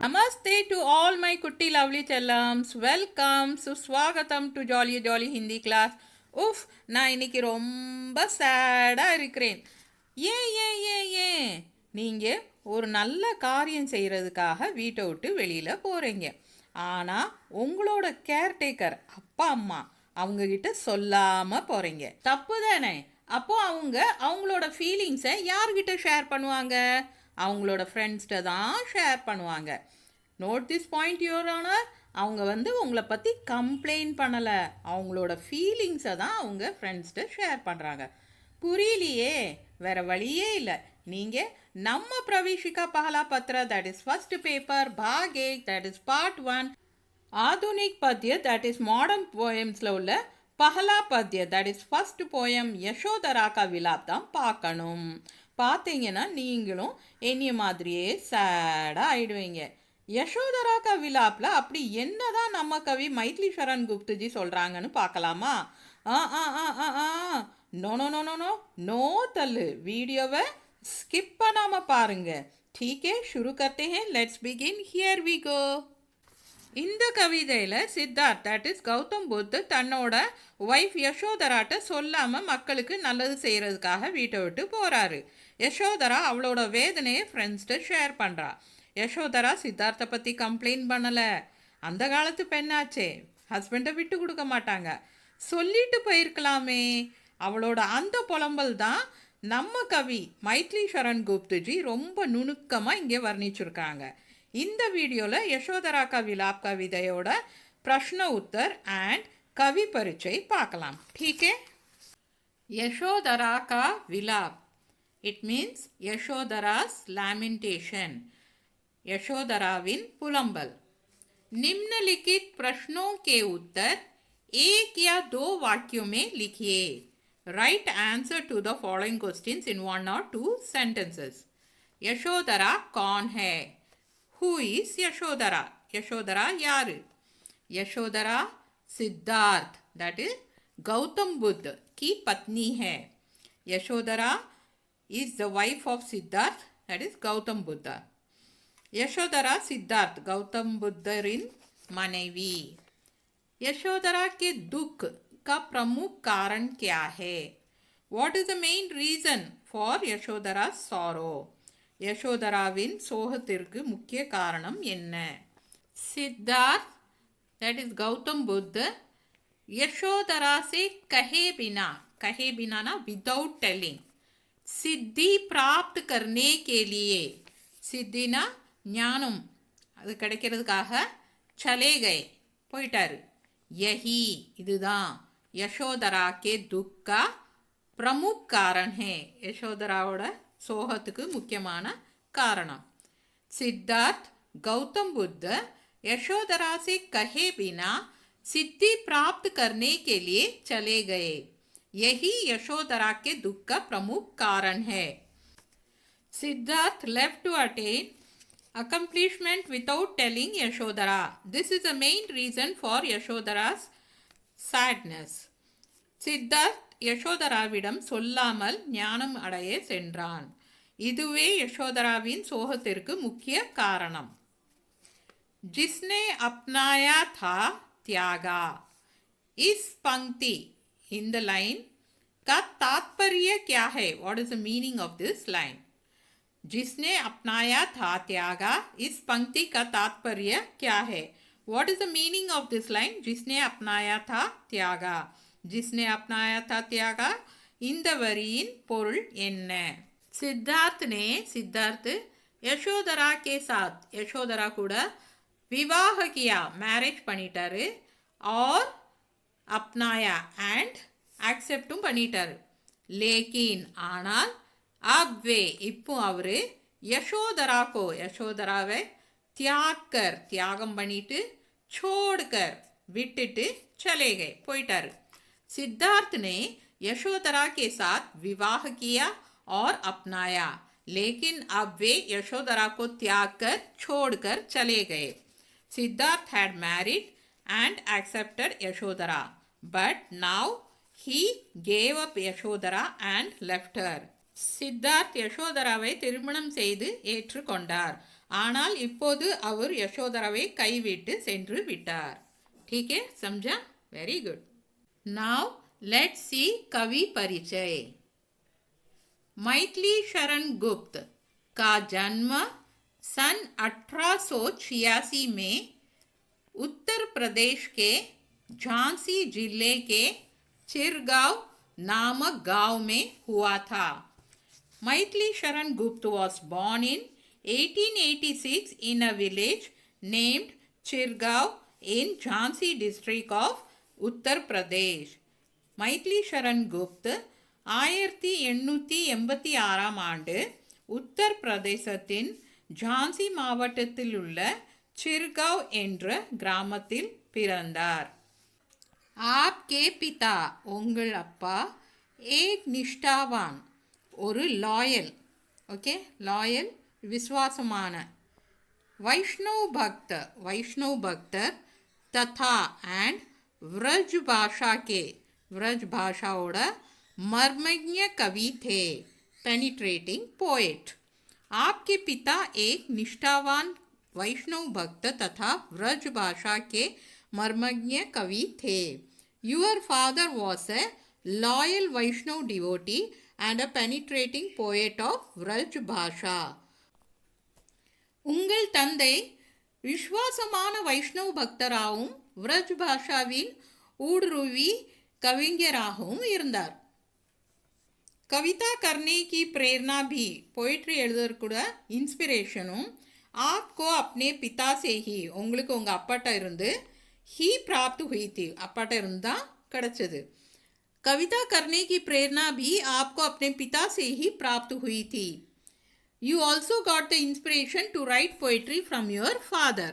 Namaste to all my kutti lovely chellams. Welcome. சுஸ்வாகத்தம் to jolly jolly Hindi class. உஃப், நான் இன்னைக்கு ரொம்ப சேடாக இருக்கிறேன். ஏன் ஏன் ஏன் ஏன் நீங்கள் ஒரு நல்ல காரியம் செய்கிறதுக்காக வீட்டை விட்டு வெளியில் போகிறீங்க. ஆனால் உங்களோட கேர்டேக்கர் அப்பா அம்மா அவங்கக்கிட்ட சொல்லாமல் போகிறீங்க. தப்பு தானே? அப்போது அவங்களோட ஃபீலிங்ஸை யார்கிட்ட ஷேர் பண்ணுவாங்க? அவங்களோட ஃப்ரெண்ட்ஸ்கிட்ட தான் ஷேர் பண்ணுவாங்க. Note this point your honour. அவங்க உங்களை பற்றி கம்ப்ளைண்ட் பண்ணலை, அவங்களோட ஃபீலிங்ஸை தான் அவங்க ஃப்ரெண்ட்ஸ்கிட்ட ஷேர் பண்ணுறாங்க. புரியலையே? வேறு வழியே இல்லை. நீங்கள் நம்ம பிரவேஷிகா பஹலா பத்ர, தட் இஸ் ஃபர்ஸ்ட் பேப்பர், பாக் 1, தட் இஸ் பார்ட் 1, ஆதுனிக் பத்ய, தட் இஸ் மாடர்ன் போயம்ஸில் உள்ள பஹலா பத்ய, that is first poem Yashodhara கா விலாப் தான் பார்க்கணும். பார்த்தீங்கன்னா நீங்களும் என்னைய மாதிரியே சேடாக ஆயிடுவீங்க. யசோதரா கா விலாப்பில் அப்படி என்னதான் நம்ம கவி மைத்லி சரண் குப்துஜி சொல்கிறாங்கன்னு பார்க்கலாமா? ஆ ஆ ஆ ஆ ஆ no no no no no no தள்ளு. வீடியோவை ஸ்கிப் பண்ணாமல் பாருங்க. டீக்கே, शुरू करते हैं. Let's begin. Here we go. இந்த கவிதையில் சித்தார்த், தட் இஸ் கௌதம் புத், தன்னோட ஒய்ஃப் யசோதராட்ட சொல்லாமல் மக்களுக்கு நல்லது செய்கிறதுக்காக வீட்டை விட்டு போகிறாரு. யசோதரா அவளோட வேதனையை ஃப்ரெண்ட்ஸ்கிட்ட ஷேர் பண்ணுறா. யசோதரா சித்தார்த்தை பற்றி கம்ப்ளைண்ட் பண்ணலை. அந்த காலத்து பெண்ணாச்சே, ஹஸ்பண்டை விட்டு கொடுக்க மாட்டாங்க. சொல்லிட்டு போயிருக்கலாமே. அவளோட அந்த புலம்பல் தான் நம்ம கவி மைத்லி சரண் குப்துஜி ரொம்ப நுணுக்கமாக இங்கே வர்ணிச்சிருக்காங்க. இந்த வீடியோவில் யசோதரா கா விலாப் கவிதையோட பிரஷ்ன உத்தர் அண்ட் கவி பரிச்சை பார்க்கலாம். டீக்கே? யசோதரா கா விலாப், இட் மீன்ஸ் யசோதராஸ் லேமெண்டேஷன், यशोदराविन पुलंबल. निम्नलिखित प्रश्नों के उत्तर एक या दो वाक्यों में लिखिए. Write answer to the following questions in 1 or 2 sentences. Yashodhara कौन है? Who is Yashodhara? यशोदरा यार? यशोदरा सिद्धार्थ, दैट इज गौतम बुद्ध की पत्नी है. Yashodhara is the wife of Siddhartha, that is Gautam Buddha. Yashodhara Siddhartha Gautam बुद्धरिन मनेवी. यशोदरा के दुख का प्रमुख कारण क्या है? What is the main reason for Yashodara sorrow? यशोदराविन சோகத்திற்கு முக்கிய காரணம் என்ன? सिद्धार्थ, that is गौतम बुद्ध, यशोदरा से कहे बिना ना विदाउट टेलिंग, सिद्धि प्राप्त करने के लिए, सिद्धि ना ஞானம் அது கிடைக்கிறதுக்காக சலே கே போயிட்டாரு. யஹி இதுதான் யசோதரா கே துக்கா பிரமுக் காரண் ஹே, யசோதராவோட சோகத்துக்கு முக்கியமான காரணம். சித்தார்த் கௌதம் புத்த यशोदरा से कहे बिना सिद्धि प्राप्त करने के लिए चले गए. यही यशोदरा के दुख का प्रमुख कारण है. Siddharth left to attain accomplishment without telling Yashodhara. This is the main reason for Yashodhara's sadness. Siddharth யசோதராவிடம் சொல்லாமல் ஞானம் அடைய சென்றான். இதுவே யசோதராவின் சோகத்திற்கு முக்கிய காரணம். जिसने अपनाया था त्यागा. इस पंक्ति in the line का तात्पर्य क्या है? What is the meaning of this line? जिसने अपनाया था त्यागा, इस पंक्ति का तात्पर्य क्या है? What is the meaning of this line? जिसने अपनाया था त्यागा. जिसने अपनाया था त्यागा, இந்த வரியின் பொருள் என்ன? सिद्धार्थ यशोदरा के साथ, यशोदरा கூட विवाह किया, मैरिज பண்ணிட்டாரு, और अपनाया and acceptும் பண்ணிட்டாரு. लेकिन ஆனால் अब वे இப்போ அவரு யசோதரா को, யசோதராவை தியாகர் தியாகம் பண்ணிட்டு, छोड़कर விட்டுட்டு, चले गए போயிட்டாரு. सिद्धार्थ ने यशोदरा के साथ विवाह किया और अपनाया, लेकिन अब वे यशोदरा को त्याग कर छोड़कर चले गए. Siddharth had married and accepted Yashodhara, but now He gave up Yashodhara and left her. Siddharth யசோதராவை திருமணம் செய்து ஏற்றுக்கொண்டார். ஆனால் இப்போது அவர் யசோதராவை கைவிட்டு சென்று விட்டார். ठीक है, समझा? Very good. Now let's see कवि परिचय. मैथिली शरण गुप्त का जन्म सन 1886 में उत्तर प्रदेश के झांसी जिले के चिरगांव नामक गांव में हुआ था. Maithili Sharan Gupta was born in 1886 in a village named Chirgaon in Jhansi district of Uttar Pradesh. Maithili Sharan Gupta 1886 ஆண்டு உத்தர் பிரதேசத்தின் ஜான்சி மாவட்டத்தில் உள்ள சிர்காவ் என்ற கிராமத்தில் பிறந்தார். आपके पिता உங்கள் அப்பா एक निष्ठावान ஒரு லாயல், ஓகே, லாயல் விசுவாசமான, வைஷ்ணவ் பக்தர் तथा एंड व्रज भाषा के व्रज भाषाओட मर्मज्ञ कवि थे, पेनिट्रेटिंग पोएट. आपके पिता एक निष्ठावान वैष्णव भक्त तथा व्रज भाषा के मर्मज्ञ कवि थे. Your father was a loyal Vaishnav devotee and a penetrating poet of Vraj Bhasha. உங்கள் தந்தை விஸ்வாசமான வைஷ்ணவ பக்தராகவும் விரஜ் பாஷாவின் ஊடுருவி கவிஞராகவும் இருந்தார். கவிதா கர்னே की प्रेरणा भी, पोइट्री எழுதுறதுக்கூட இன்ஸ்பிரேஷனும் आपको अपने पिता से ही, உங்களுக்கு உங்கள் அப்பாட்ட இருந்து ही प्राप्त हुई थी, அப்பாட்ட இருந்து தான் கிடைச்சது. कविता करने की प्रेरणा भी आपको अपने पिता से ही प्राप्त हुई थी. You also got the inspiration to write poetry from your father.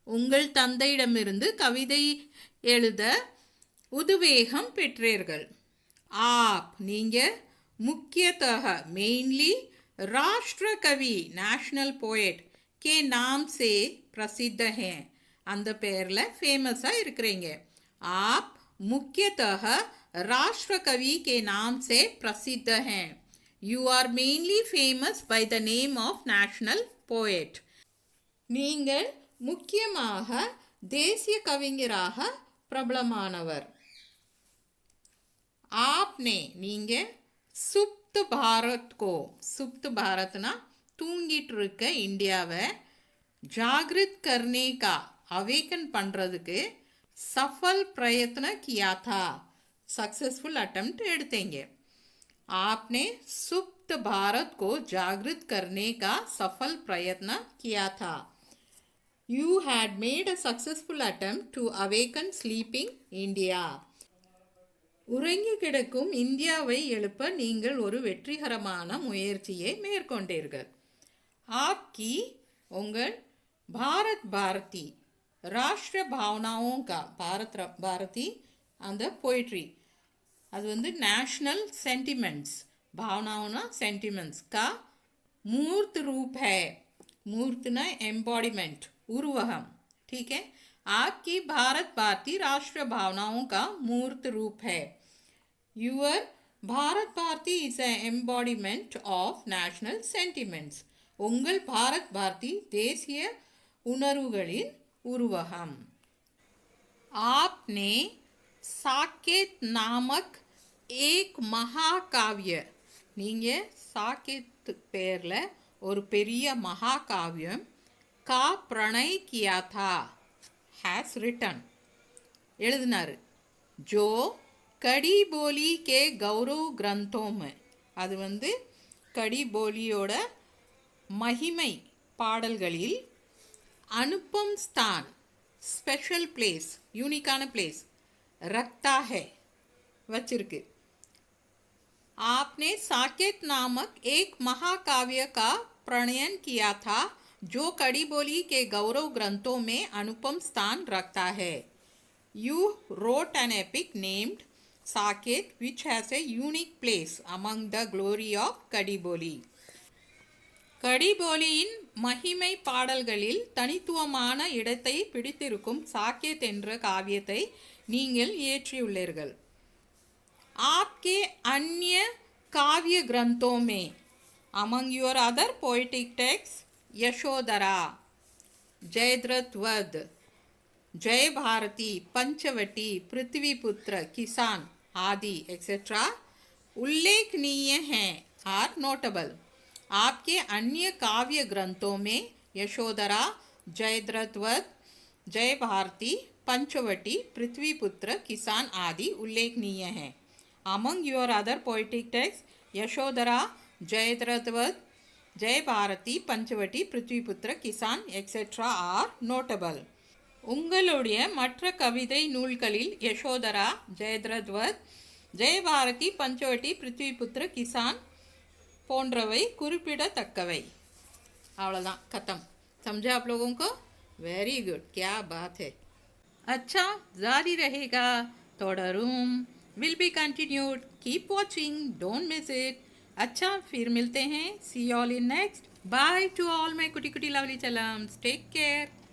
உங்கள் தந்தையிடமிருந்து கவிதை எழுத உத்வேகம் பெற்றீர்கள். आप நீங்கள் मुख्यतः मेनली राष्ट्र कवि नेशनल पोएट के नाम से प्रसिद्ध हैं, அந்த பேரில் ஃபேமஸாக இருக்கிறீங்க. आप मुख्यतः राष्ट्र कवि के नाम से प्रसिद्ध हैं. You are mainly famous by the name of national poet. நீங்கள் முக்கியமாக தேசிய கவிஞராக பிரபலமானவர். आपने நீங்கள் சுப்த் பாரத்னா தூங்கிட்டு இருக்க இந்தியாவை ஜாகிரத் கர்னே கா அவேக்கன் பண்ணுறதுக்கு सफल प्रयत्न किया था, सक्सेसफुल अटेम्प्ट எடுத்தீங்க. आपने सुप्त भारत को जागृत करने का सफल प्रयत्न किया था. You had made a successful attempt to awaken sleeping India. உறங்கி கிடக்கும் இந்தியாவை எழுப்ப நீங்கள் ஒரு வெற்றிகரமான முயற்சியை மேற்கொண்டீர்கள். आपकी உங்கள் பாரத் பாரதி राष्ट्र भावनाओं का, भारत भारती அந்த पोइट्री அது வந்து नेशनल सेंटिमेंट्स, भावनाओं सेंटिमेंट्स का मूर्त रूप है. मूर्तना एम्बॉडीमेंट, उर्वहम. ठीक है, आपकी भारत भारती राष्ट्र भावनाओं का मूर्त रूप है. Your Bharat Bharti is an embodiment of national sentiments. உங்கள் பாரத் பாரதி தேசிய உணர்வுகளின் उर्वहम. आपने साकेत नामक एक महाकाव्य, நீங்கள் साकेत பேரில் ஒரு பெரிய மகாகாவியம் का प्रणय किया था, has written, எழுதினார். जो कड़ी बोली के गौरव ग्रंथों में, அது வந்து கடி போலியோட மகிமை பாடல்களில் अनुपम स्थान, स्पेशल प्लेस, यूनिकान प्लेस रखता है, वचिरके. आपने साकेत नामक एक महाकाव्य का प्रणयन किया था जो कड़ी बोली के गौरव ग्रंथों में अनुपम स्थान रखता है. You wrote an epic named Saket which has a unique place among the glory of Kadiboli. கடிபோலியின் மகிமை பாடல்களில் தனித்துவமான இடத்தை பிடித்திருக்கும் சாக்கேத் என்ற காவியத்தை நீங்கள் இயற்றியுள்ளீர்கள். आपके अन्य काव्य ग्रंथों में, among your other poetic texts, Yashodhara, Jayadrath, Jai Bharati, Panchavati, Prithviputra, किसान आदि एक्सेट्रा उल्लेखनीय हैं, आर नोटेबल। आपके अन्य काव्य ग्रंथों में यशोधरा, जयद्रथ, जय भारती, पंचवटी, पृथ्वीपुत्र, किसान आदि उल्लेखनीय हैं। Among your other poetic text, Yashodhara, Jayadrath, Jai Bharati, Panchavati, Prithviputra, किसान एक्सेट्रा ஆர் நோட்டபிள்। உங்களுடைய மற்ற கவிதை நூல்களில் யசோதரா, ஜெயத்ரத்வத், ஜெயபாரதி, பஞ்சவட்டி, பிருத்விபுத்திர, கிசான் போன்றவை குறிப்பிடத்தக்கவை। அவ்வளோதான், खत्म। समझा आप लोगों को? वेरी गुड, क्या बात है। अच्छा, जारी रहेगा, தொடரும், will be continued, keep watching, don't miss it। अच्छा, फिर मिलते हैं, see you all in next। Bye to all my कुटी कुटी लवली चलम्स, take care।